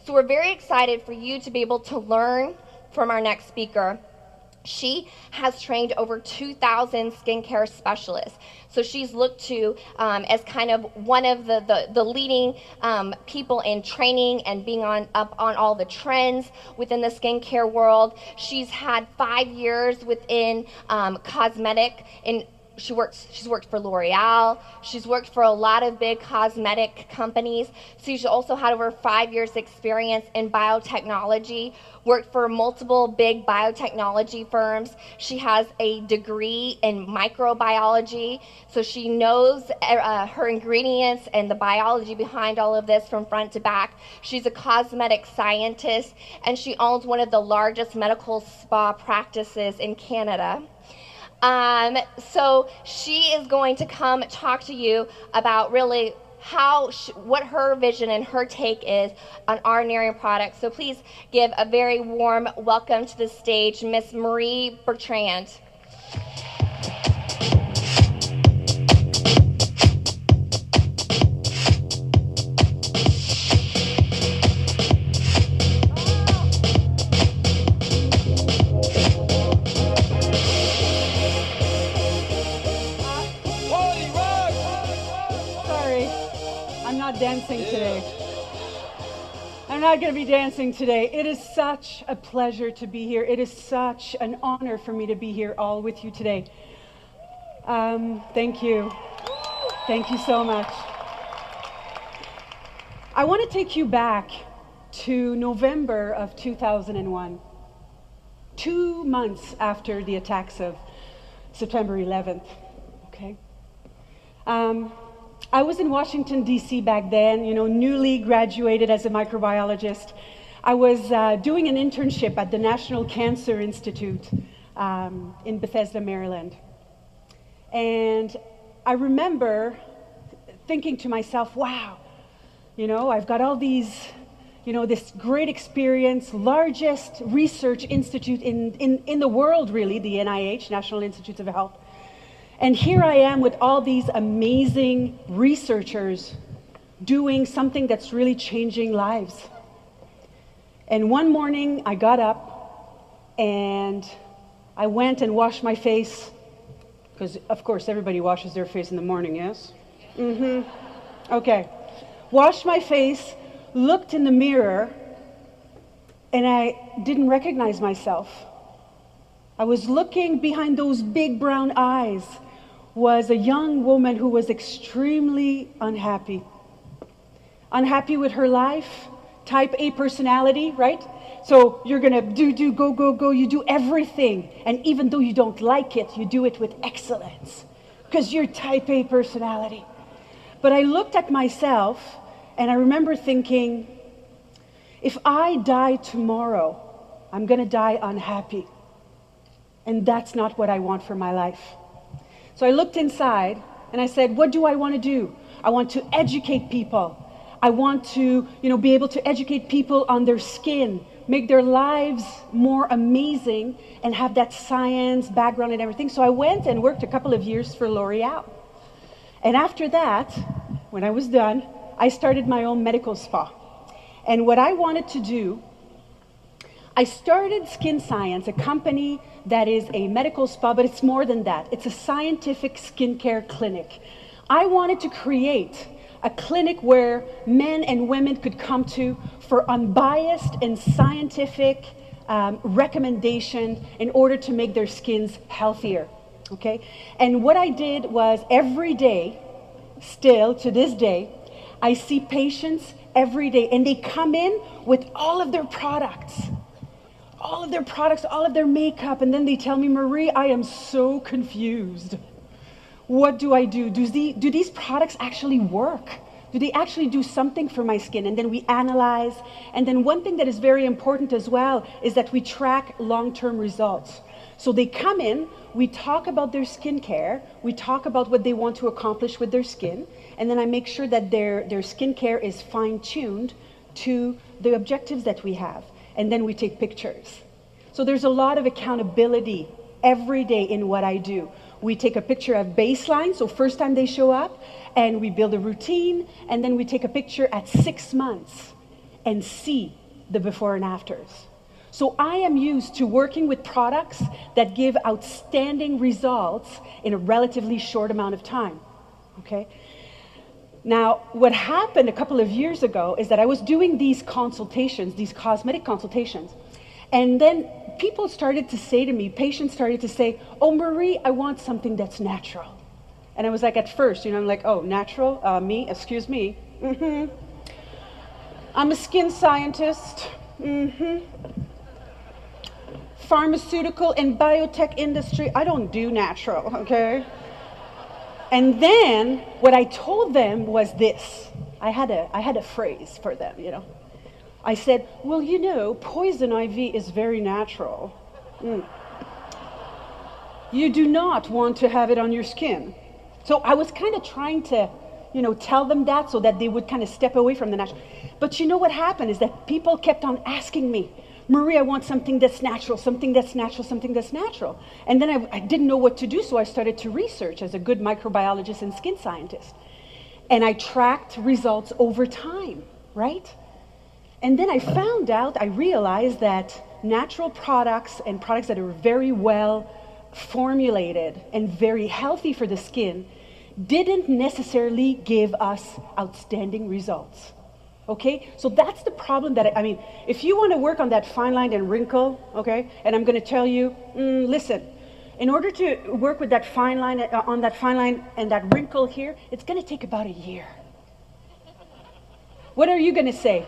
So we're very excited for you to be able to learn from our next speaker. She has trained over 2,000 skincare specialists. So she's looked to as kind of one of the leading people in training and being up on all the trends within the skincare world. She's had 5 years within cosmetic in she's worked for L'Oreal. She's worked for a lot of big cosmetic companies. So she's also had over 5 years experience in biotechnology, worked for multiple big biotechnology firms. She has a degree in microbiology, so she knows her ingredients and the biology behind all of this from front to back. She's a cosmetic scientist, and she owns one of the largest medical spa practices in Canada. So she is going to come talk to you about really what her vision and her take is on our Nerium products. So please give a very warm welcome to the stage, Miss Marie Bertrand. Dancing today. I'm not going to be dancing today. It is such a pleasure to be here. It is such an honor for me to be here all with you today. Thank you. Thank you so much. I want to take you back to November of 2001, 2 months after the attacks of September 11th. Okay. I was in Washington, D.C. back then, newly graduated as a microbiologist. I was doing an internship at the National Cancer Institute in Bethesda, Maryland. And I remember thinking to myself, wow, I've got all these, this great experience, largest research institute in the world, really, the NIH, National Institutes of Health. And here I am with all these amazing researchers doing something that's really changing lives. And one morning I got up and I went and washed my face, because of course everybody washes their face in the morning, yes? Okay. Washed my face, looked in the mirror, and I didn't recognize myself. I was looking behind those big brown eyes. Was a young woman who was extremely unhappy. Unhappy with her life, type A personality, right? So you're gonna do, go, you do everything. And even though you don't like it, you do it with excellence, because you're type A personality. But I looked at myself and I remember thinking, if I die tomorrow, I'm gonna die unhappy. And that's not what I want for my life. So I looked inside and I said, what do I want to do? I want to educate people. I want to, be able to educate people on their skin, make their lives more amazing, and have that science background and everything. So I went and worked a couple of years for L'Oreal. And after that, when I was done, I started my own medical spa. And what I wanted to do, I started Skin Science, a company that is a medical spa, but it's more than that. It's a scientific skincare clinic. I wanted to create a clinic where men and women could come to for unbiased and scientific recommendation in order to make their skins healthier, okay? And what I did was every day, still to this day, I see patients every day, and they come in with all of their products, all of their makeup, and then they tell me, Marie, I am so confused. What do I do? Do these products actually work? Do they actually do something for my skin? And then we analyze. And then one thing that is very important as well is that we track long-term results. So they come in, we talk about their skincare, we talk about what they want to accomplish with their skin, and then I make sure that their skincare is fine-tuned to the objectives that we have. And then we take pictures. So there's a lot of accountability every day in what I do. We take a picture of baseline, so first time they show up, and we build a routine, and then we take a picture at 6 months. and see the before and afters. So I am used to working with products that give outstanding results in a relatively short amount of time, okay? Now, what happened a couple of years ago is that I was doing these consultations, these cosmetic consultations, and then people started to say to me, patients started to say, oh, Marie, I want something that's natural. And I was like, at first, I'm like, oh, natural? Me? Excuse me? Mm-hmm. I'm a skin scientist. Mm-hmm. Pharmaceutical and biotech industry, I don't do natural, okay? And then what I told them was this. I had a phrase for them, I said, well, poison ivy is very natural. You do not want to have it on your skin. So I was kind of trying to, tell them that so that they would kind of step away from the natural. But what happened is that people kept on asking me, Marie, I want something that's natural, something that's natural, something that's natural. And then I didn't know what to do, so I started to research as a good microbiologist and skin scientist. And I tracked results over time, right? And then I realized that natural products and products that are very well formulated and very healthy for the skin didn't necessarily give us outstanding results. Okay, so that's the problem that, if you want to work on that fine line and wrinkle, okay, and I'm going to tell you, listen, in order to work with that fine line, on that fine line and that wrinkle here, it's going to take about a year. What are you going to say?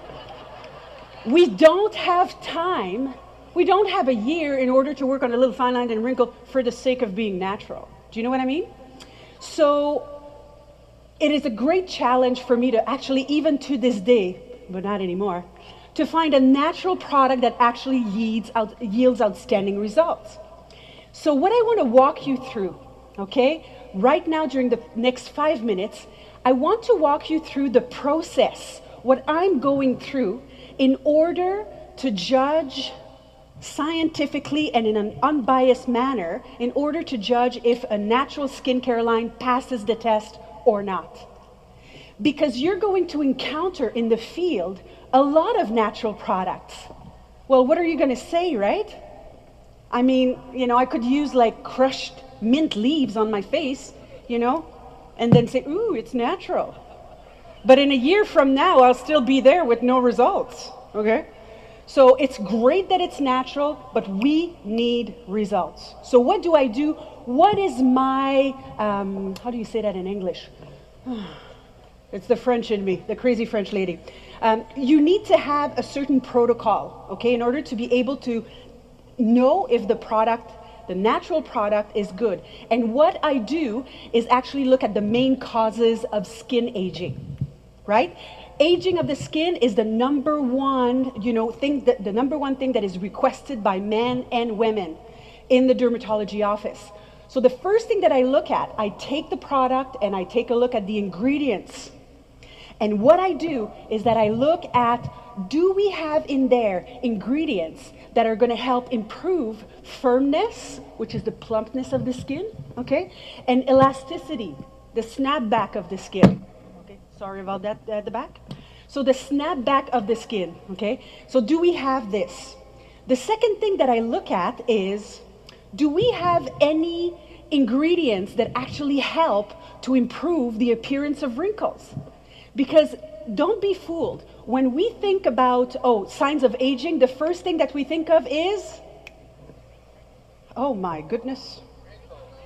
We don't have time, we don't have a year in order to work on a little fine line and wrinkle for the sake of being natural. Do you know what I mean? So, it is a great challenge for me to actually, even to this day, but not anymore, to find a natural product that actually yields outstanding results. So what I want to walk you through, okay, right now during the next 5 minutes, I want to walk you through the process, what I'm going through in order to judge scientifically and in an unbiased manner, in order to judge if a natural skincare line passes the test or not. Because you're going to encounter in the field a lot of natural products. Well, what are you going to say, right? I could use like crushed mint leaves on my face, and then say, ooh, it's natural. But in a year from now, I'll still be there with no results, okay? So it's great that it's natural, but we need results. So what do I do? What is my, how do you say that in English? It's the French in me, the crazy French lady. You need to have a certain protocol, okay, in order to be able to know if the natural product is good. And what I do is actually look at the main causes of skin aging, right? Aging of the skin is the number one, the number one thing that is requested by men and women in the dermatology office. So the first thing that I look at, I take the product and I take a look at the ingredients. And what I do is that I look at, do we have in there ingredients that are going to help improve firmness, which is the plumpness of the skin, okay? And elasticity, the snapback of the skin. Okay, sorry about that at the back. So the snapback of the skin, okay? So do we have this? The second thing that I look at is, do we have any ingredients that actually help to improve the appearance of wrinkles? Because don't be fooled. When we think about, signs of aging, the first thing that we think of is, oh my goodness.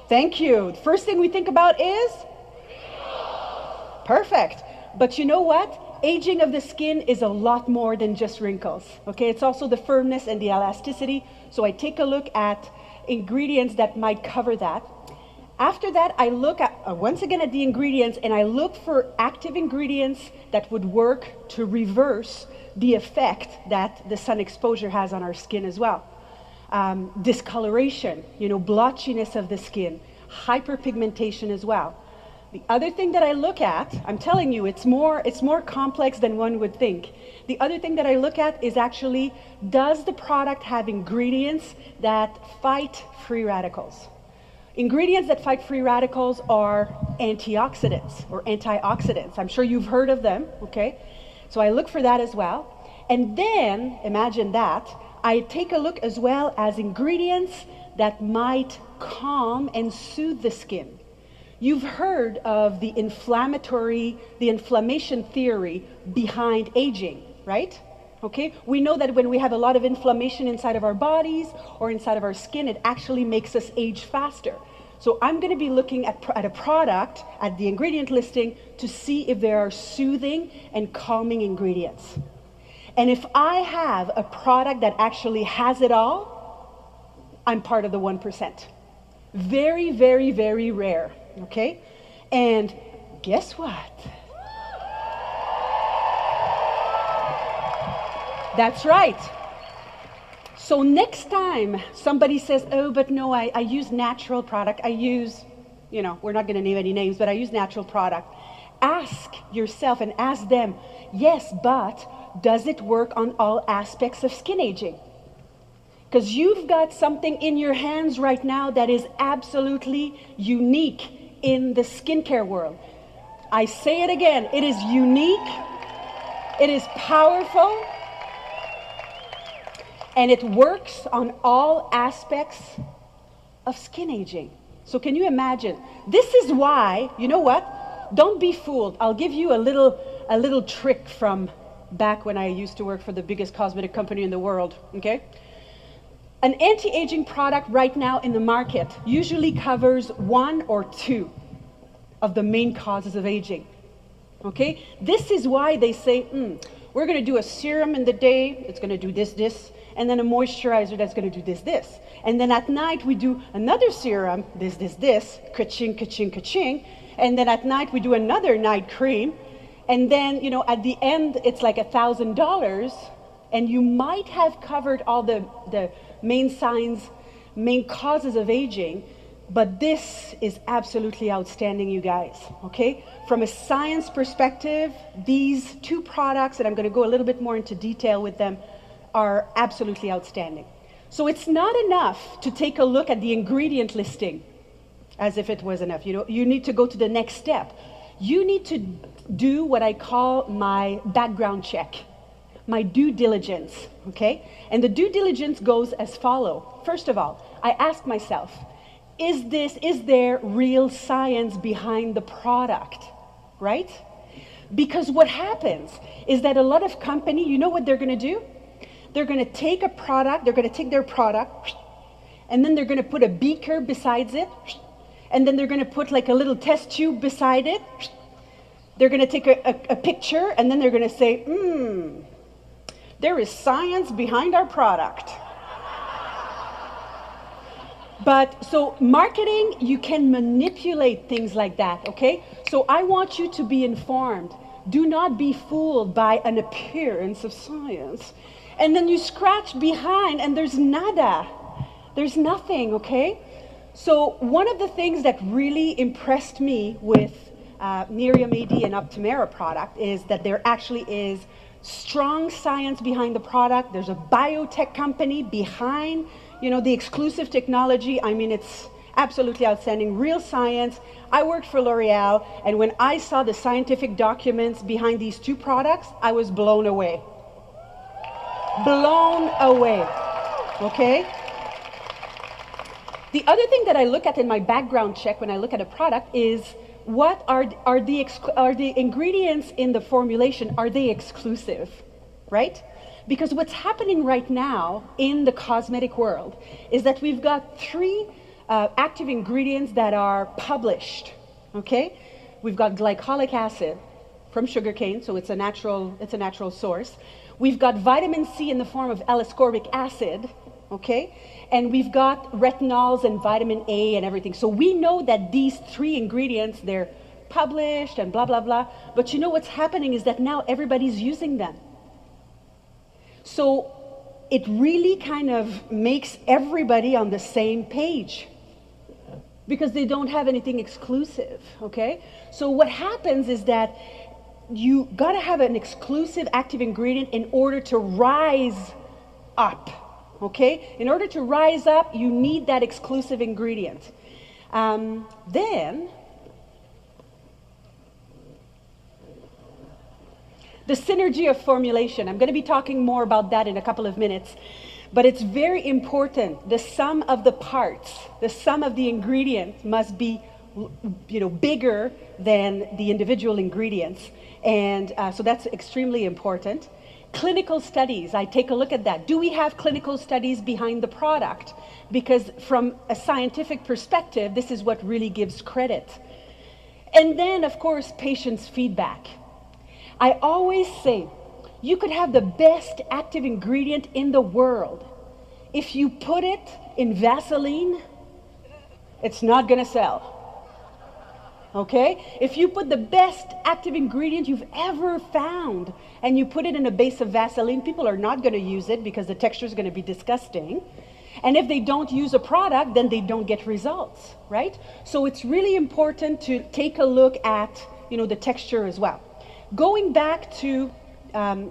Thank you. The first thing we think about is? Perfect. But you know what? Aging of the skin is a lot more than just wrinkles. Okay, it's also the firmness and the elasticity. So I take a look at ingredients that might cover that. After that, I look at, once again at the ingredients, and I look for active ingredients that would work to reverse the effect that the sun exposure has on our skin as well. Discoloration, blotchiness of the skin, hyperpigmentation as well. The other thing that I look at, I'm telling you, it's more complex than one would think. The other thing that I look at is actually, does the product have ingredients that fight free radicals? Ingredients that fight free radicals are antioxidants or antioxidants. I'm sure you've heard of them, okay? So I look for that as well. And then, imagine that, I take a look as well as ingredients that might calm and soothe the skin. You've heard of the inflammation theory behind aging, right? Okay, we know that when we have a lot of inflammation inside of our bodies or inside of our skin, it actually makes us age faster. So I'm going to be looking at a product, at the ingredient listing, to see if there are soothing and calming ingredients. And if I have a product that actually has it all, I'm part of the 1%. Very, very, very rare, okay? And guess what? That's right. So next time somebody says, oh, but no, I use natural product, I use, we're not going to name any names, but I use natural product. Ask yourself and ask them, yes, but does it work on all aspects of skin aging? Because you've got something in your hands right now that is absolutely unique in the skincare world. I say it again, it is unique, it is powerful, and it works on all aspects of skin aging. So can you imagine? This is why, you know what? Don't be fooled. I'll give you a little trick from back when I used to work for the biggest cosmetic company in the world, okay? An anti-aging product right now in the market usually covers 1 or 2 of the main causes of aging, okay? This is why they say, we're going to do a serum in the day, it's going to do this, and then a moisturizer that's going to do this. And then at night we do another serum, this, ka-ching, ka-ching, ka-ching, and then at night we do another night cream, and then, at the end it's like $1,000, and you might have covered all the main signs, main causes of aging, but this is absolutely outstanding, you guys, okay? From a science perspective, these 2 products, and I'm going to go a little bit more into detail with them, are absolutely outstanding. So it's not enough to take a look at the ingredient listing as if it was enough. You need to go to the next step. You need to do what I call my background check, my due diligence, okay? And the due diligence goes as follow. First of all, I ask myself, is there real science behind the product, right? Because what happens is that a lot of companies, you know what they're going to do? They're going to take a product, they're going to take their product, and then they're going to put a beaker besides it, and then they're going to put like a little test tube beside it. They're going to take a picture, and then they're going to say, there is science behind our product. But so marketing, you can manipulate things like that, okay? So I want you to be informed. Do not be fooled by an appearance of science. And then you scratch behind and there's nada. There's nothing, okay? So one of the things that really impressed me with NeriumAD and Optimera product is that there actually is strong science behind the product. There's a biotech company behind, the exclusive technology. I mean, it's absolutely outstanding, real science. I worked for L'Oreal, and when I saw the scientific documents behind these 2 products, I was blown away. Blown away, okay? The other thing that I look at in my background check when I look at a product is what are the ingredients in the formulation, are they exclusive, right? Because what's happening right now in the cosmetic world is that we've got 3 active ingredients that are published, okay? We've got glycolic acid from sugarcane, so it's a natural source. We've got vitamin C in the form of L-ascorbic acid, okay? And we've got retinols and vitamin A and everything. So we know that these 3 ingredients, they're published and blah, blah, blah. But you know what's happening is that now everybody's using them. So it really kind of makes everybody on the same page because they don't have anything exclusive, okay? So what happens is that you got to have an exclusive active ingredient in order to rise up, okay? In order to rise up, you need that exclusive ingredient. Then, The synergy of formulation. I'm going to be talking more about that in a couple of minutes. But it's very important. The sum of the parts, the sum of the ingredients must be bigger than the individual ingredients. And so that's extremely important. Clinical studies, I take a look at that. Do we have clinical studies behind the product? Because from a scientific perspective, this is what really gives credit. And then, of course, patients' feedback. I always say, you could have the best active ingredient in the world. If you put it in Vaseline, it's not going to sell. Okay? If you put the best active ingredient you've ever found and you put it in a base of Vaseline, people are not going to use it because the texture is going to be disgusting. And if they don't use a product, then they don't get results, right? So it's really important to take a look at, the texture as well. Going back to the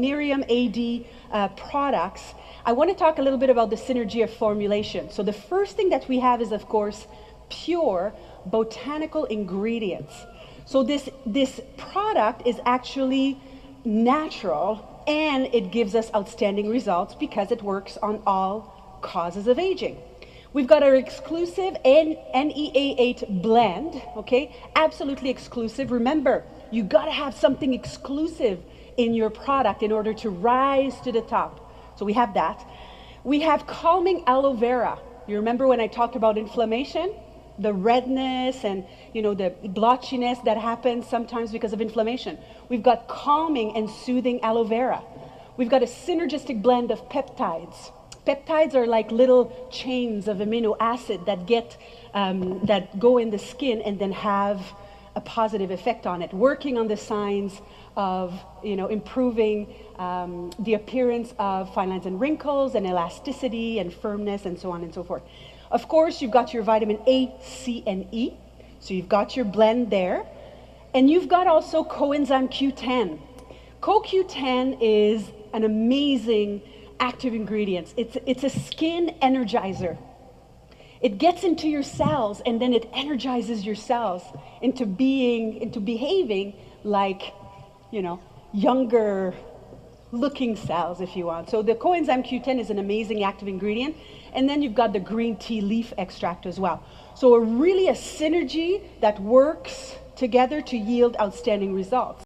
NeriumAD products, I want to talk a little bit about the synergy of formulation. So the first thing that we have is, of course, pure botanical ingredients. So this product is actually natural, and it gives us outstanding results because it works on all causes of aging. We've got our exclusive NEA8 blend, okay? Absolutely exclusive. Remember, you got to have something exclusive in your product in order to rise to the top. So we have that. We have calming aloe vera. You remember when I talked about inflammation? The redness and, the blotchiness that happens sometimes because of inflammation. We've got calming and soothing aloe vera. We've got a synergistic blend of peptides. Peptides are like little chains of amino acid that that go in the skin and then have a positive effect on it, working on the signs of, improving the appearance of fine lines and wrinkles and elasticity and firmness and so on and so forth. Of course, you've got your vitamin A, C, and E. So you've got your blend there. And you've got also coenzyme Q10. CoQ10 is an amazing active ingredient. It's a skin energizer. It gets into your cells and then it energizes your cells into behaving like, younger looking cells, if you want. So the coenzyme Q10 is an amazing active ingredient. And then you've got the green tea leaf extract as well. So really a synergy that works together to yield outstanding results.